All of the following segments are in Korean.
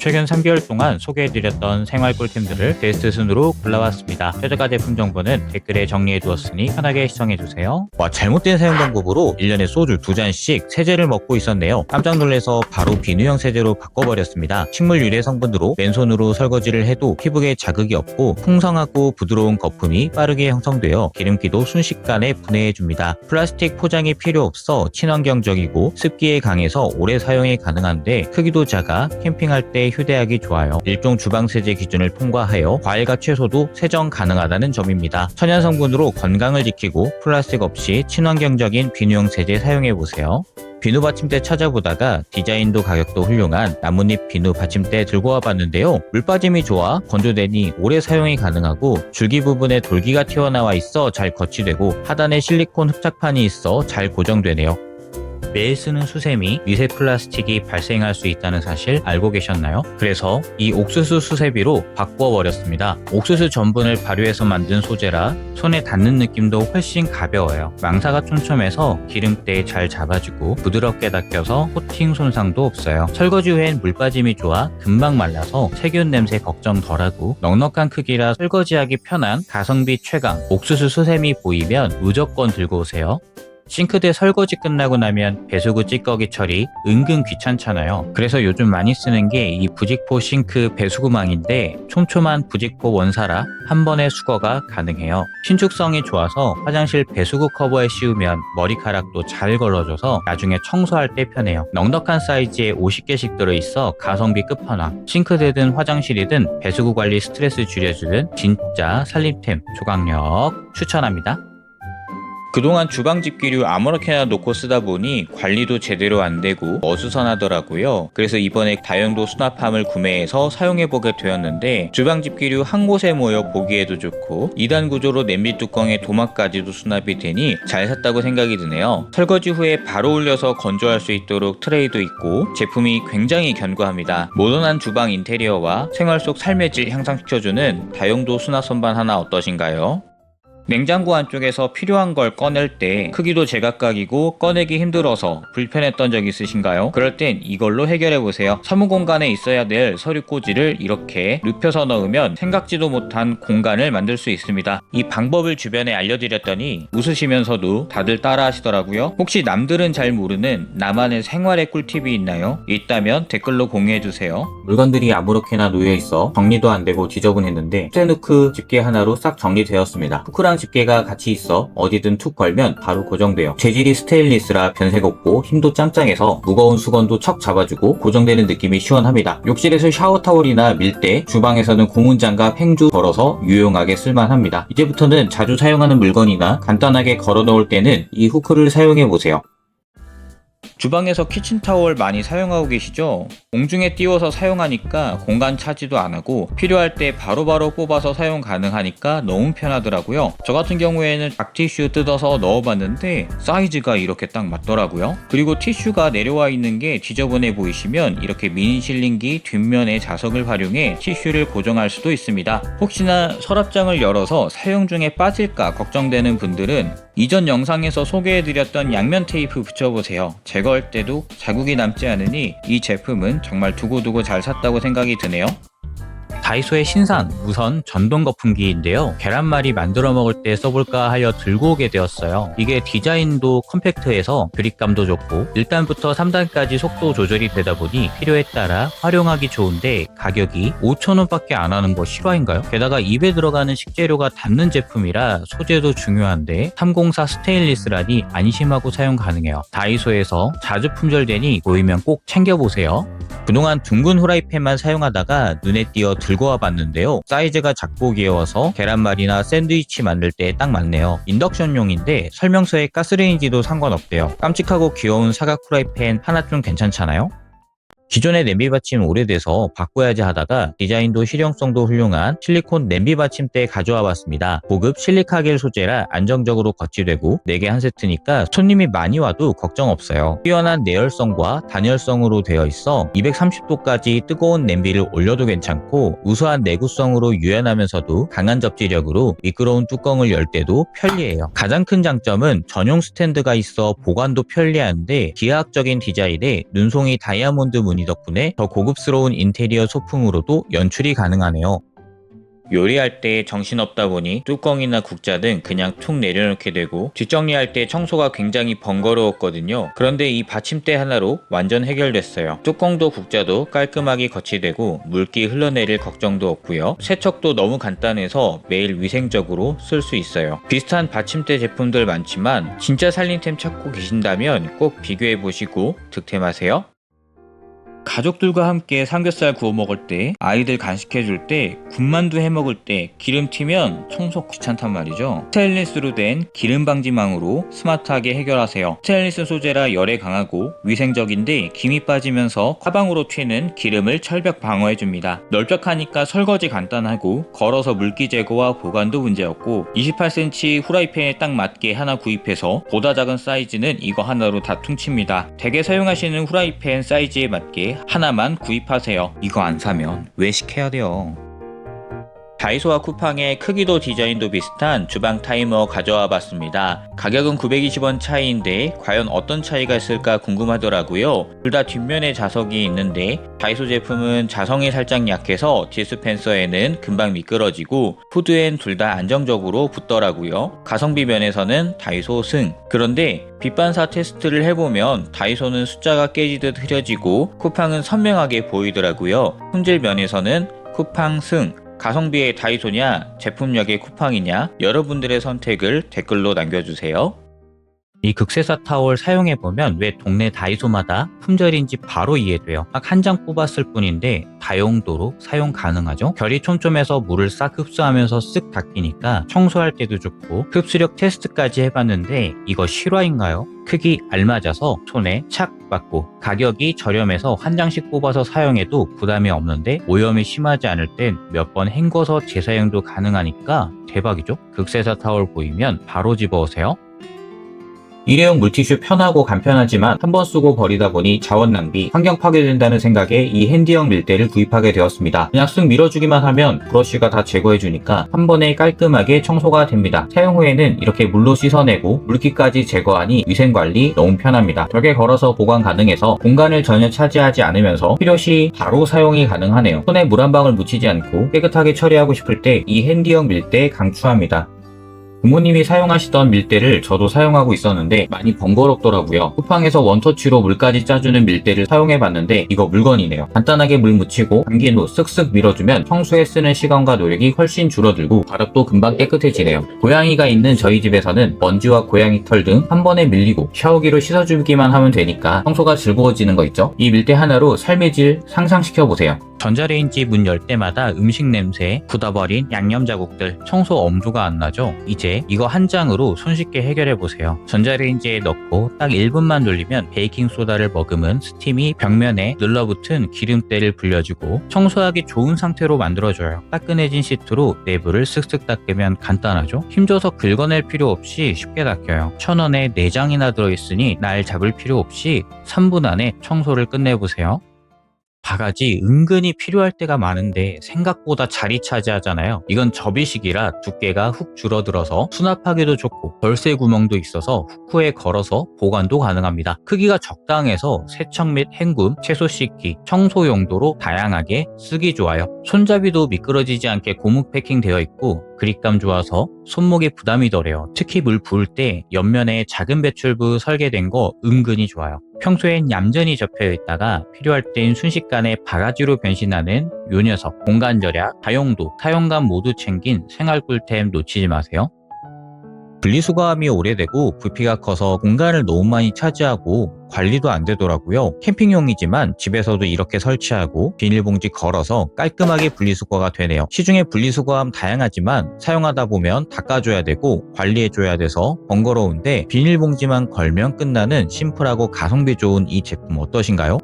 최근 3개월 동안 소개해드렸던 생활 꿀템들을 베스트 순으로 골라왔습니다. 최저가 제품 정보는 댓글에 정리해두었으니 편하게 시청해주세요. 와, 잘못된 사용 방법으로 1년에 소주 2잔씩 세제를 먹고 있었네요. 깜짝 놀라서 바로 비누형 세제로 바꿔버렸습니다. 식물 유래 성분으로 맨손으로 설거지를 해도 피부에 자극이 없고 풍성하고 부드러운 거품이 빠르게 형성되어 기름기도 순식간에 분해해줍니다. 플라스틱 포장이 필요 없어 친환경적이고 습기에 강해서 오래 사용이 가능한데 크기도 작아 캠핑할 때 휴대하기 좋아요. 일종 주방세제 기준을 통과하여 과일과 채소도 세정 가능하다는 점입니다. 천연 성분으로 건강을 지키고 플라스틱 없이 친환경적인 비누형 세제 사용해보세요. 비누 받침대 찾아보다가 디자인도 가격도 훌륭한 나뭇잎 비누 받침대 들고 와봤는데요. 물빠짐이 좋아 건조되니 오래 사용이 가능하고 줄기 부분에 돌기가 튀어나와 있어 잘 거치되고 하단에 실리콘 흡착판이 있어 잘 고정되네요. 매일 쓰는 수세미, 미세 플라스틱이 발생할 수 있다는 사실 알고 계셨나요? 그래서 이 옥수수 수세미로 바꿔버렸습니다. 옥수수 전분을 발효해서 만든 소재라 손에 닿는 느낌도 훨씬 가벼워요. 망사가 촘촘해서 기름때에 잘 잡아주고 부드럽게 닦여서 코팅 손상도 없어요. 설거지 후엔 물 빠짐이 좋아 금방 말라서 세균 냄새 걱정 덜하고 넉넉한 크기라 설거지하기 편한 가성비 최강 옥수수 수세미 보이면 무조건 들고 오세요. 싱크대 설거지 끝나고 나면 배수구 찌꺼기 처리 은근 귀찮잖아요. 그래서 요즘 많이 쓰는 게 이 부직포 싱크 배수구망인데 촘촘한 부직포 원사라 한 번에 수거가 가능해요. 신축성이 좋아서 화장실 배수구 커버에 씌우면 머리카락도 잘 걸러져서 나중에 청소할 때 편해요. 넉넉한 사이즈에 50개씩 들어있어 가성비 끝판왕. 싱크대든 화장실이든 배수구 관리 스트레스 줄여주는 진짜 살림템 조각력 추천합니다. 그동안 주방 집기류 아무렇게나 놓고 쓰다 보니 관리도 제대로 안 되고 어수선하더라고요. 그래서 이번에 다용도 수납함을 구매해서 사용해보게 되었는데 주방 집기류 한 곳에 모여 보기에도 좋고 2단 구조로 냄비 뚜껑에 도마까지도 수납이 되니 잘 샀다고 생각이 드네요. 설거지 후에 바로 올려서 건조할 수 있도록 트레이도 있고 제품이 굉장히 견고합니다. 모던한 주방 인테리어와 생활 속 삶의 질 향상시켜주는 다용도 수납 선반 하나 어떠신가요? 냉장고 안쪽에서 필요한 걸 꺼낼 때 크기도 제각각이고 꺼내기 힘들어서 불편했던 적 있으신가요? 그럴 땐 이걸로 해결해보세요. 사무 공간에 있어야 될 서류 꽂이를 이렇게 눕혀서 넣으면 생각지도 못한 공간을 만들 수 있습니다. 이 방법을 주변에 알려드렸더니 웃으시면서도 다들 따라 하시더라고요. 혹시 남들은 잘 모르는 나만의 생활의 꿀팁이 있나요? 있다면 댓글로 공유해주세요. 물건들이 아무렇게나 놓여있어 정리도 안되고 지저분했는데 스테누크 집게 하나로 싹 정리되었습니다. 후크랑 집게가 같이 있어 어디든 툭 걸면 바로 고정돼요. 재질이 스테인리스라 변색 없고 힘도 짱짱해서 무거운 수건도 척 잡아주고 고정되는 느낌이 시원합니다. 욕실에서 샤워타월이나 밀대, 주방에서는 고문장갑, 행주 걸어서 유용하게 쓸만합니다. 이제부터는 자주 사용하는 물건이나 간단하게 걸어 놓을 때는 이 후크를 사용해보세요. 주방에서 키친타월 많이 사용하고 계시죠? 공중에 띄워서 사용하니까 공간 차지도 안하고 필요할 때 바로바로 뽑아서 사용 가능하니까 너무 편하더라고요. 저 같은 경우에는 박티슈 뜯어서 넣어봤는데 사이즈가 이렇게 딱 맞더라고요. 그리고 티슈가 내려와 있는 게 지저분해 보이시면 이렇게 미니 실링기 뒷면의 자석을 활용해 티슈를 고정할 수도 있습니다. 혹시나 서랍장을 열어서 사용 중에 빠질까 걱정되는 분들은 이전 영상에서 소개해드렸던 양면 테이프 붙여보세요. 제거할 때도 자국이 남지 않으니 이 제품은 정말 두고두고 잘 샀다고 생각이 드네요. 다이소의 신상 무선 전동 거품기인데요. 계란말이 만들어 먹을 때 써볼까 하여 들고 오게 되었어요. 이게 디자인도 컴팩트해서 그립감도 좋고 1단부터 3단까지 속도 조절이 되다 보니 필요에 따라 활용하기 좋은데 가격이 5,000원 밖에 안 하는 거 실화인가요? 게다가 입에 들어가는 식재료가 닿는 제품이라 소재도 중요한데 304 스테인리스라니 안심하고 사용 가능해요. 다이소에서 자주 품절되니 보이면 꼭 챙겨보세요. 그동안 둥근 후라이팬만 사용하다가 눈에 띄어 들고 와봤는데요. 사이즈가 작고 귀여워서 계란말이나 샌드위치 만들 때 딱 맞네요. 인덕션용인데 설명서에 가스레인지도 상관없대요. 깜찍하고 귀여운 사각 후라이팬 하나쯤 괜찮잖아요? 기존의 냄비 받침 오래돼서 바꿔야지 하다가 디자인도 실용성도 훌륭한 실리콘 냄비 받침대 가져와 봤습니다. 고급 실리카겔 소재라 안정적으로 거치되고 4개 한 세트니까 손님이 많이 와도 걱정 없어요. 뛰어난 내열성과 단열성으로 되어 있어 230도까지 뜨거운 냄비를 올려도 괜찮고 우수한 내구성으로 유연하면서도 강한 접지력으로 미끄러운 뚜껑을 열 때도 편리해요. 가장 큰 장점은 전용 스탠드가 있어 보관도 편리한데 기하학적인 디자인에 눈송이 다이아몬드 무늬 덕분에 더 고급스러운 인테리어 소품으로도 연출이 가능하네요. 요리할 때 정신없다 보니 뚜껑이나 국자 등 그냥 툭 내려놓게 되고 뒷정리할 때 청소가 굉장히 번거로웠거든요. 그런데 이 받침대 하나로 완전 해결됐어요. 뚜껑도 국자도 깔끔하게 거치되고 물기 흘러내릴 걱정도 없고요. 세척도 너무 간단해서 매일 위생적으로 쓸 수 있어요. 비슷한 받침대 제품들 많지만 진짜 살림템 찾고 계신다면 꼭 비교해보시고 득템하세요. 가족들과 함께 삼겹살 구워 먹을 때, 아이들 간식해줄 때, 군만두 해 먹을 때 기름 튀면 청소 귀찮단 말이죠. 스테인리스로 된 기름 방지망으로 스마트하게 해결하세요. 스테인리스 소재라 열에 강하고 위생적인데 김이 빠지면서 화방으로 튀는 기름을 철벽 방어해줍니다. 넓적하니까 설거지 간단하고 걸어서 물기 제거와 보관도 문제없고 28cm 후라이팬에 딱 맞게 하나 구입해서 보다 작은 사이즈는 이거 하나로 다 퉁칩니다. 댁에 사용하시는 후라이팬 사이즈에 맞게 하나만 구입하세요. 이거 안 사면 외식해야 돼요. 다이소와 쿠팡의 크기도 디자인도 비슷한 주방 타이머 가져와 봤습니다. 가격은 920원 차이인데 과연 어떤 차이가 있을까 궁금하더라고요. 둘 다 뒷면에 자석이 있는데 다이소 제품은 자성이 살짝 약해서 디스펜서에는 금방 미끄러지고 후드엔 둘 다 안정적으로 붙더라고요. 가성비 면에서는 다이소 승. 그런데 빛반사 테스트를 해보면 다이소는 숫자가 깨지듯 흐려지고 쿠팡은 선명하게 보이더라고요. 품질 면에서는 쿠팡 승. 가성비의 다이소냐, 제품력의 쿠팡이냐, 여러분들의 선택을 댓글로 남겨주세요. 이 극세사 타월 사용해보면 왜 동네 다이소마다 품절인지 바로 이해돼요. 딱 한 장 뽑았을 뿐인데 다용도로 사용 가능하죠. 결이 촘촘해서 물을 싹 흡수하면서 쓱 닦이니까 청소할 때도 좋고 흡수력 테스트까지 해봤는데 이거 실화인가요? 크기 알맞아서 손에 착 맞고 가격이 저렴해서 한 장씩 뽑아서 사용해도 부담이 없는데 오염이 심하지 않을 땐 몇 번 헹궈서 재사용도 가능하니까 대박이죠. 극세사 타월 보이면 바로 집어오세요. 일회용 물티슈 편하고 간편하지만 한 번 쓰고 버리다 보니 자원 낭비, 환경 파괴된다는 생각에 이 핸디형 밀대를 구입하게 되었습니다. 그냥 쓱 밀어주기만 하면 브러쉬가 다 제거해주니까 한 번에 깔끔하게 청소가 됩니다. 사용 후에는 이렇게 물로 씻어내고 물기까지 제거하니 위생관리 너무 편합니다. 벽에 걸어서 보관 가능해서 공간을 전혀 차지하지 않으면서 필요시 바로 사용이 가능하네요. 손에 물 한 방울 묻히지 않고 깨끗하게 처리하고 싶을 때 이 핸디형 밀대 강추합니다. 부모님이 사용하시던 밀대를 저도 사용하고 있었는데 많이 번거롭더라고요. 쿠팡에서 원터치로 물까지 짜주는 밀대를 사용해봤는데 이거 물건이네요. 간단하게 물 묻히고 감긴 후 쓱쓱 밀어주면 청소에 쓰는 시간과 노력이 훨씬 줄어들고 바닥도 금방 깨끗해지네요. 고양이가 있는 저희 집에서는 먼지와 고양이 털 등 한 번에 밀리고 샤워기로 씻어주기만 하면 되니까 청소가 즐거워지는 거 있죠? 이 밀대 하나로 삶의 질 상상시켜보세요. 전자레인지 문 열 때마다 음식 냄새, 굳어버린 양념 자국들, 청소 엄두가 안 나죠? 이제 이거 한 장으로 손쉽게 해결해보세요. 전자레인지에 넣고 딱 1분만 돌리면 베이킹소다를 머금은 스팀이 벽면에 눌러붙은 기름때를 불려주고 청소하기 좋은 상태로 만들어줘요. 따끈해진 시트로 내부를 쓱쓱 닦으면 간단하죠? 힘줘서 긁어낼 필요 없이 쉽게 닦여요. 1000원에 4장이나 들어있으니 날 잡을 필요 없이 3분 안에 청소를 끝내보세요. 바가지 은근히 필요할 때가 많은데 생각보다 자리 차지하잖아요. 이건 접이식이라 두께가 훅 줄어들어서 수납하기도 좋고 열쇠 구멍도 있어서 후크에 걸어서 보관도 가능합니다. 크기가 적당해서 세척 및 헹굼, 채소 씻기, 청소 용도로 다양하게 쓰기 좋아요. 손잡이도 미끄러지지 않게 고무 패킹 되어 있고 그립감 좋아서 손목에 부담이 덜해요. 특히 물 부을 때 옆면에 작은 배출부 설계된 거 은근히 좋아요. 평소엔 얌전히 접혀 있다가 필요할 땐 순식간에 바가지로 변신하는 요 녀석. 공간 절약, 다용도, 사용감 모두 챙긴 생활 꿀템 놓치지 마세요. 분리수거함이 오래되고 부피가 커서 공간을 너무 많이 차지하고 관리도 안 되더라고요. 캠핑용이지만 집에서도 이렇게 설치하고 비닐봉지 걸어서 깔끔하게 분리수거가 되네요. 시중에 분리수거함 다양하지만 사용하다 보면 닦아줘야 되고 관리해줘야 돼서 번거로운데 비닐봉지만 걸면 끝나는 심플하고 가성비 좋은 이 제품 어떠신가요?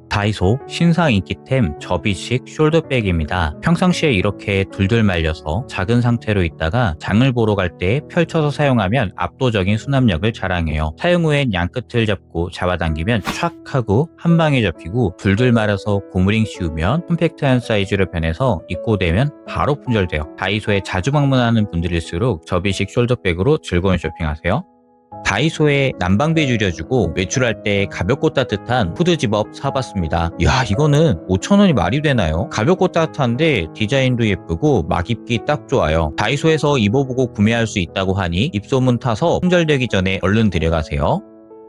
다이소 신상 인기템 접이식 숄더백입니다. 평상시에 이렇게 둘둘 말려서 작은 상태로 있다가 장을 보러 갈 때 펼쳐서 사용하면 압도적인 수납력을 자랑해요. 사용 후엔 양끝을 잡고 잡아당기면 촥 하고 한 방에 접히고 둘둘 말아서 고무링 씌우면 컴팩트한 사이즈로 변해서 입고 되면 바로 품절돼요. 다이소에 자주 방문하는 분들일수록 접이식 숄더백으로 즐거운 쇼핑하세요. 다이소에 난방비 줄여주고 외출할 때 가볍고 따뜻한 후드 집업 사봤습니다. 이야, 이거는 5,000원이 말이 되나요? 가볍고 따뜻한데 디자인도 예쁘고 막 입기 딱 좋아요. 다이소에서 입어보고 구매할 수 있다고 하니 입소문 타서 품절되기 전에 얼른 들여가세요.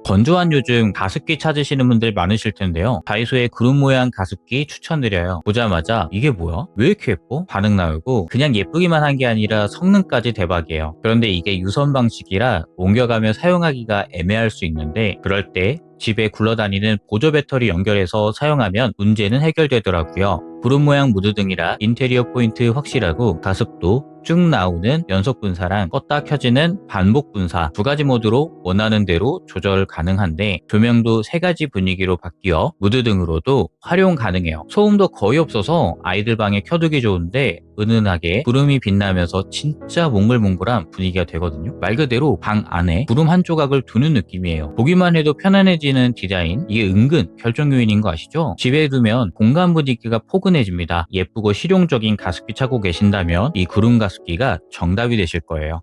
건조한 요즘 가습기 찾으시는 분들 많으실 텐데요. 다이소의 구름 모양 가습기 추천드려요. 보자마자 이게 뭐야? 왜 이렇게 예뻐? 반응 나오고 그냥 예쁘기만 한 게 아니라 성능까지 대박이에요. 그런데 이게 유선 방식이라 옮겨가며 사용하기가 애매할 수 있는데 그럴 때 집에 굴러다니는 보조 배터리 연결해서 사용하면 문제는 해결되더라고요. 구름 모양 무드등이라 인테리어 포인트 확실하고 가습도 쭉 나오는 연속 분사랑 껐다 켜지는 반복 분사 두 가지 모드로 원하는 대로 조절 가능한데 조명도 세 가지 분위기로 바뀌어 무드등으로도 활용 가능해요. 소음도 거의 없어서 아이들 방에 켜두기 좋은데 은은하게 구름이 빛나면서 진짜 몽글몽글한 분위기가 되거든요. 말 그대로 방 안에 구름 한 조각을 두는 느낌이에요. 보기만 해도 편안해지는 디자인, 이게 은근 결정 요인인 거 아시죠? 집에 두면 공간 분위기가 포근해집니다. 예쁘고 실용적인 가습기 찾고 계신다면 이 구름 가습기가 정답이 되실 거예요.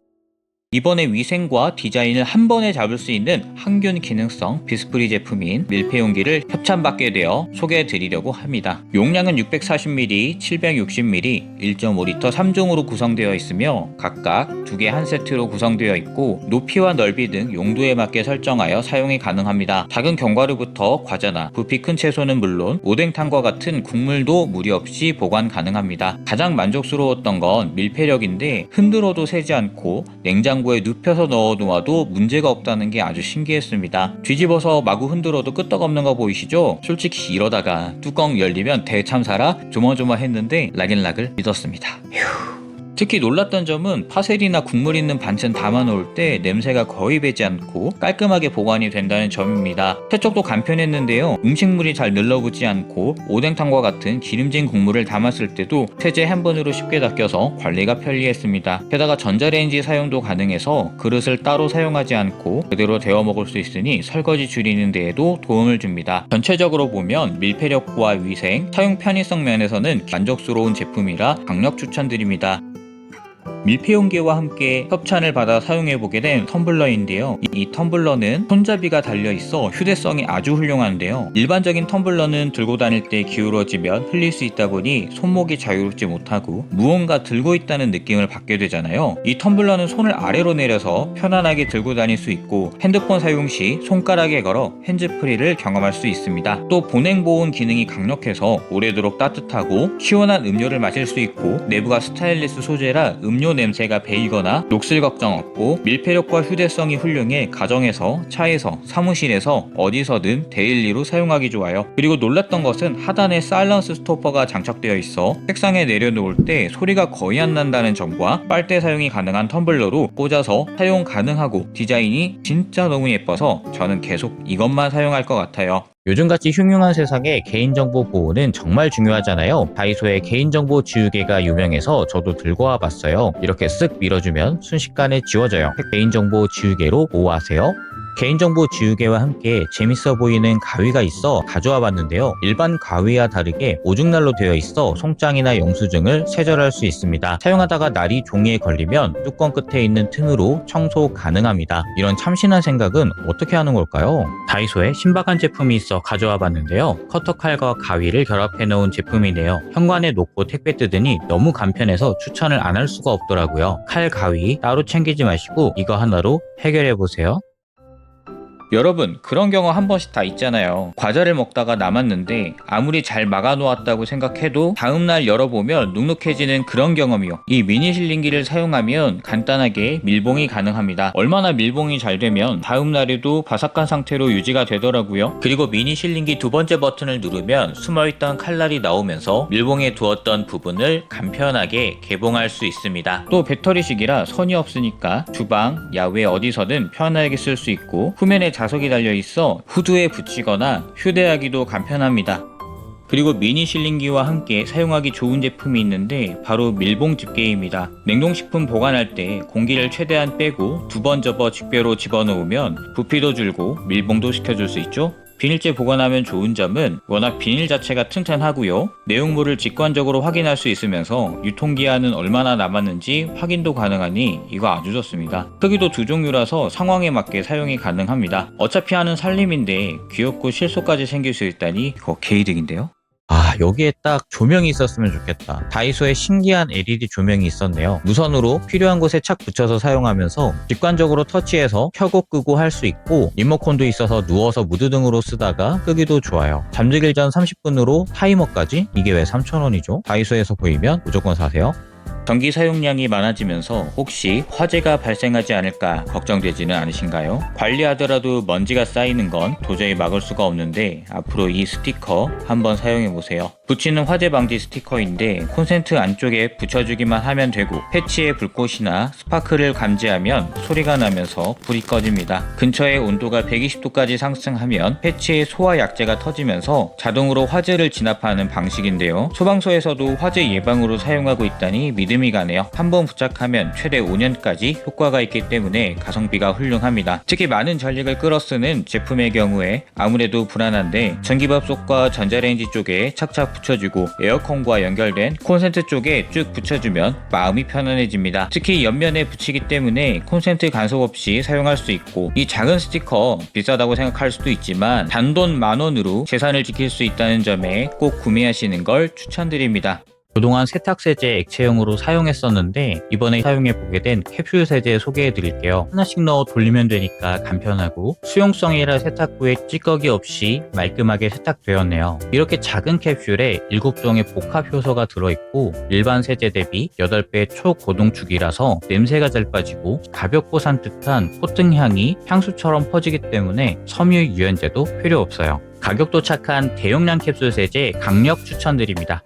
이번에 위생과 디자인을 한 번에 잡을 수 있는 항균 기능성 비스프리 제품인 밀폐용기를 협찬받게 되어 소개해 드리려고 합니다. 용량은 640ml, 760ml, 1.5L 3종으로 구성되어 있으며 각각 2개 한 세트로 구성되어 있고 높이와 넓이 등 용도에 맞게 설정하여 사용이 가능합니다. 작은 견과류부터 과자나 부피 큰 채소는 물론 오뎅탕과 같은 국물도 무리 없이 보관 가능합니다. 가장 만족스러웠던 건 밀폐력인데 흔들어도 새지 않고 냉장고에 눕혀서 넣어놓아도 문제가 없다는 게 아주 신기했습니다. 뒤집어서 마구 흔들어도 끄떡없는 거 보이시죠? 솔직히 이러다가 뚜껑 열리면 대참사라 조마조마했는데 락앤락을 믿었습니다. 휴. 특히 놀랐던 점은 파셀이나 국물 있는 반찬 담아 놓을 때 냄새가 거의 배지 않고 깔끔하게 보관이 된다는 점입니다. 세척도 간편했는데요. 음식물이 잘 늘러붙지 않고 오뎅탕과 같은 기름진 국물을 담았을 때도 세제 한 번으로 쉽게 닦여서 관리가 편리했습니다. 게다가 전자레인지 사용도 가능해서 그릇을 따로 사용하지 않고 그대로 데워 먹을 수 있으니 설거지 줄이는 데에도 도움을 줍니다. 전체적으로 보면 밀폐력과 위생, 사용 편의성 면에서는 만족스러운 제품이라 강력 추천드립니다. 밀폐용기와 함께 협찬을 받아 사용해보게 된 텀블러인데요. 이 텀블러는 손잡이가 달려있어 휴대성이 아주 훌륭한데요. 일반적인 텀블러는 들고 다닐 때 기울어지면 흘릴 수 있다 보니 손목이 자유롭지 못하고 무언가 들고 있다는 느낌을 받게 되잖아요. 이 텀블러는 손을 아래로 내려서 편안하게 들고 다닐 수 있고 핸드폰 사용 시 손가락에 걸어 핸즈프리를 경험할 수 있습니다. 또 보냉보온 기능이 강력해서 오래도록 따뜻하고 시원한 음료를 마실 수 있고 내부가 스타일리스 소재라 음료 냄새가 배이거나 녹슬 걱정 없고 밀폐력과 휴대성이 훌륭해 가정에서, 차에서, 사무실에서 어디서든 데일리로 사용하기 좋아요. 그리고 놀랐던 것은 하단에 사일런스 스토퍼가 장착되어 있어 책상에 내려놓을 때 소리가 거의 안 난다는 점과 빨대 사용이 가능한 텀블러로 꽂아서 사용 가능하고 디자인이 진짜 너무 예뻐서 저는 계속 이것만 사용할 것 같아요. 요즘같이 흉흉한 세상에 개인정보 보호는 정말 중요하잖아요. 다이소의 개인정보 지우개가 유명해서 저도 들고 와봤어요. 이렇게 쓱 밀어주면 순식간에 지워져요. 개인정보 지우개로 보호하세요. 개인정보 지우개와 함께 재밌어 보이는 가위가 있어 가져와 봤는데요. 일반 가위와 다르게 오죽날로 되어 있어 송장이나 영수증을 세절할 수 있습니다. 사용하다가 날이 종이에 걸리면 뚜껑 끝에 있는 틈으로 청소 가능합니다. 이런 참신한 생각은 어떻게 하는 걸까요? 다이소에 신박한 제품이 있어 가져와 봤는데요. 커터칼과 가위를 결합해 놓은 제품이네요. 현관에 놓고 택배 뜯으니 너무 간편해서 추천을 안 할 수가 없더라고요. 칼, 가위 따로 챙기지 마시고 이거 하나로 해결해 보세요. 여러분, 그런 경우 한 번씩 다 있잖아요. 과자를 먹다가 남았는데 아무리 잘 막아놓았다고 생각해도 다음날 열어보면 눅눅해지는 그런 경험이요. 이 미니 실링기를 사용하면 간단하게 밀봉이 가능합니다. 얼마나 밀봉이 잘 되면 다음날에도 바삭한 상태로 유지가 되더라고요. 그리고 미니 실링기 두 번째 버튼을 누르면 숨어있던 칼날이 나오면서 밀봉해 두었던 부분을 간편하게 개봉할 수 있습니다. 또 배터리식이라 선이 없으니까 주방, 야외 어디서든 편하게 쓸 수 있고 후면에 자석이 달려있어 후드에 붙이거나 휴대하기도 간편합니다. 그리고 미니 실링기와 함께 사용하기 좋은 제품이 있는데 바로 밀봉 집게입니다. 냉동식품 보관할 때 공기를 최대한 빼고 두 번 접어 집게로 집어넣으면 부피도 줄고 밀봉도 시켜줄 수 있죠. 비닐째 보관하면 좋은 점은 워낙 비닐 자체가 튼튼하고요. 내용물을 직관적으로 확인할 수 있으면서 유통기한은 얼마나 남았는지 확인도 가능하니 이거 아주 좋습니다. 크기도 두 종류라서 상황에 맞게 사용이 가능합니다. 어차피 하는 살림인데 귀엽고 실속까지 생길 수 있다니 이거 개이득인데요. 여기에 딱 조명이 있었으면 좋겠다. 다이소에 신기한 LED 조명이 있었네요. 무선으로 필요한 곳에 착 붙여서 사용하면서 직관적으로 터치해서 켜고 끄고 할 수 있고 리모컨도 있어서 누워서 무드등으로 쓰다가 끄기도 좋아요. 잠들기 전 30분으로 타이머까지? 이게 왜 3,000원이죠? 다이소에서 보이면 무조건 사세요. 전기 사용량이 많아지면서 혹시 화재가 발생하지 않을까 걱정되지는 않으신가요? 관리하더라도 먼지가 쌓이는 건 도저히 막을 수가 없는데 앞으로 이 스티커 한번 사용해보세요. 붙이는 화재 방지 스티커인데 콘센트 안쪽에 붙여주기만 하면 되고 패치에 불꽃이나 스파크를 감지하면 소리가 나면서 불이 꺼집니다. 근처의 온도가 120도까지 상승하면 패치의 소화 약재가 터지면서 자동으로 화재를 진압하는 방식인데요. 소방서에서도 화재 예방으로 사용하고 있다니 믿음이 가네요. 한번 부착하면 최대 5년까지 효과가 있기 때문에 가성비가 훌륭합니다. 특히 많은 전력을 끌어 쓰는 제품의 경우에 아무래도 불안한데 전기밥솥과 전자레인지 쪽에 착착 붙여주고 에어컨과 연결된 콘센트 쪽에 쭉 붙여주면 마음이 편안해집니다. 특히 옆면에 붙이기 때문에 콘센트 간섭 없이 사용할 수 있고 이 작은 스티커 비싸다고 생각할 수도 있지만 단돈 10,000원으로 재산을 지킬 수 있다는 점에 꼭 구매하시는 걸 추천드립니다. 그동안 세탁세제 액체형으로 사용했었는데 이번에 사용해보게 된 캡슐 세제 소개해드릴게요. 하나씩 넣어 돌리면 되니까 간편하고 수용성이라 세탁 후에 찌꺼기 없이 말끔하게 세탁되었네요. 이렇게 작은 캡슐에 7종의 복합 효소가 들어있고 일반 세제 대비 8배 초고동축이라서 냄새가 잘 빠지고 가볍고 산뜻한 코튼향이 향수처럼 퍼지기 때문에 섬유 유연제도 필요 없어요. 가격도 착한 대용량 캡슐 세제 강력 추천드립니다.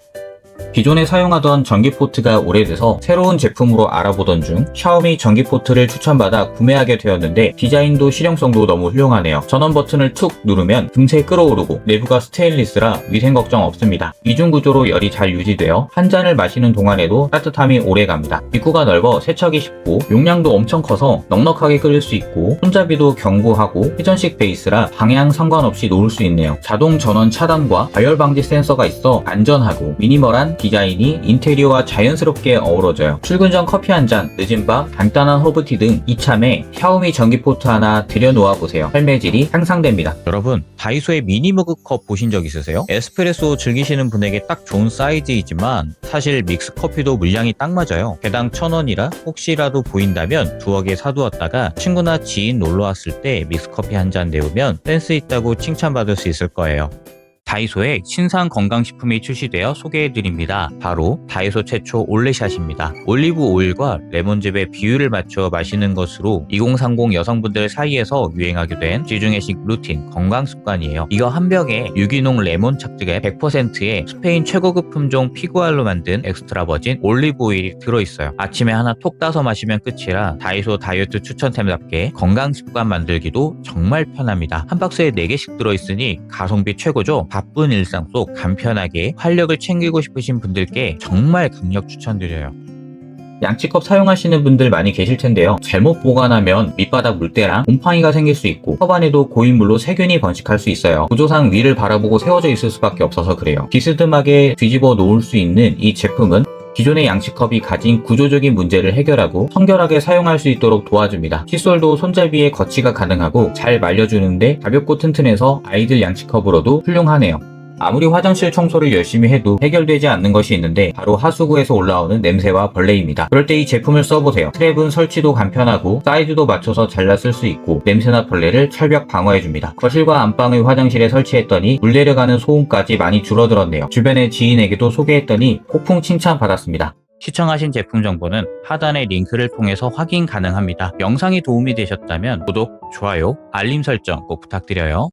기존에 사용하던 전기포트가 오래돼서 새로운 제품으로 알아보던 중 샤오미 전기포트를 추천받아 구매하게 되었는데 디자인도 실용성도 너무 훌륭하네요. 전원 버튼을 툭 누르면 금세 끓어오르고 내부가 스테인리스라 위생 걱정 없습니다. 이중 구조로 열이 잘 유지되어 한 잔을 마시는 동안에도 따뜻함이 오래 갑니다. 입구가 넓어 세척이 쉽고 용량도 엄청 커서 넉넉하게 끓일 수 있고 손잡이도 견고하고 회전식 베이스라 방향 상관없이 놓을 수 있네요. 자동 전원 차단과 가열 방지 센서가 있어 안전하고 미니멀한 디자인이 인테리어와 자연스럽게 어우러져요. 출근 전 커피 한 잔, 늦은 밤, 간단한 허브티 등 이참에 샤오미 전기포트 하나 들여놓아보세요. 삶의질이 향상됩니다. 여러분, 다이소의 미니 머그컵 보신 적 있으세요? 에스프레소 즐기시는 분에게 딱 좋은 사이즈이지만 사실 믹스커피도 물량이 딱 맞아요. 개당 1,000원이라 혹시라도 보인다면 두어 개 사두었다가 친구나 지인 놀러왔을 때 믹스커피 한 잔 내우면 센스 있다고 칭찬받을 수 있을 거예요. 다이소에 신상 건강식품이 출시되어 소개해드립니다. 바로 다이소 최초 올레샷입니다. 올리브 오일과 레몬즙의 비율을 맞춰 마시는 것으로 2030 여성분들 사이에서 유행하게 된 지중해식 루틴 건강습관이에요. 이거 한 병에 유기농 레몬 착즙에 100%의 스페인 최고급 품종 피구알로 만든 엑스트라 버진 올리브 오일이 들어있어요. 아침에 하나 톡 따서 마시면 끝이라 다이소 다이어트 추천템답게 건강습관 만들기도 정말 편합니다. 한 박스에 4개씩 들어있으니 가성비 최고죠. 바쁜 일상 속 간편하게 활력을 챙기고 싶으신 분들께 정말 강력 추천드려요. 양치컵 사용하시는 분들 많이 계실 텐데요. 잘못 보관하면 밑바닥 물때랑 곰팡이가 생길 수 있고 컵 안에도 고인물로 세균이 번식할 수 있어요. 구조상 위를 바라보고 세워져 있을 수밖에 없어서 그래요. 비스듬하게 뒤집어 놓을 수 있는 이 제품은 기존의 양치컵이 가진 구조적인 문제를 해결하고 청결하게 사용할 수 있도록 도와줍니다. 칫솔도 손잡이에 거치가 가능하고 잘 말려주는데 가볍고 튼튼해서 아이들 양치컵으로도 훌륭하네요. 아무리 화장실 청소를 열심히 해도 해결되지 않는 것이 있는데 바로 하수구에서 올라오는 냄새와 벌레입니다. 그럴 때 이 제품을 써보세요. 트랩은 설치도 간편하고 사이즈도 맞춰서 잘라 쓸 수 있고 냄새나 벌레를 철벽 방어해줍니다. 거실과 안방의 화장실에 설치했더니 물 내려가는 소음까지 많이 줄어들었네요. 주변의 지인에게도 소개했더니 폭풍 칭찬받았습니다. 시청하신 제품 정보는 하단의 링크를 통해서 확인 가능합니다. 영상이 도움이 되셨다면 구독, 좋아요, 알림 설정 꼭 부탁드려요.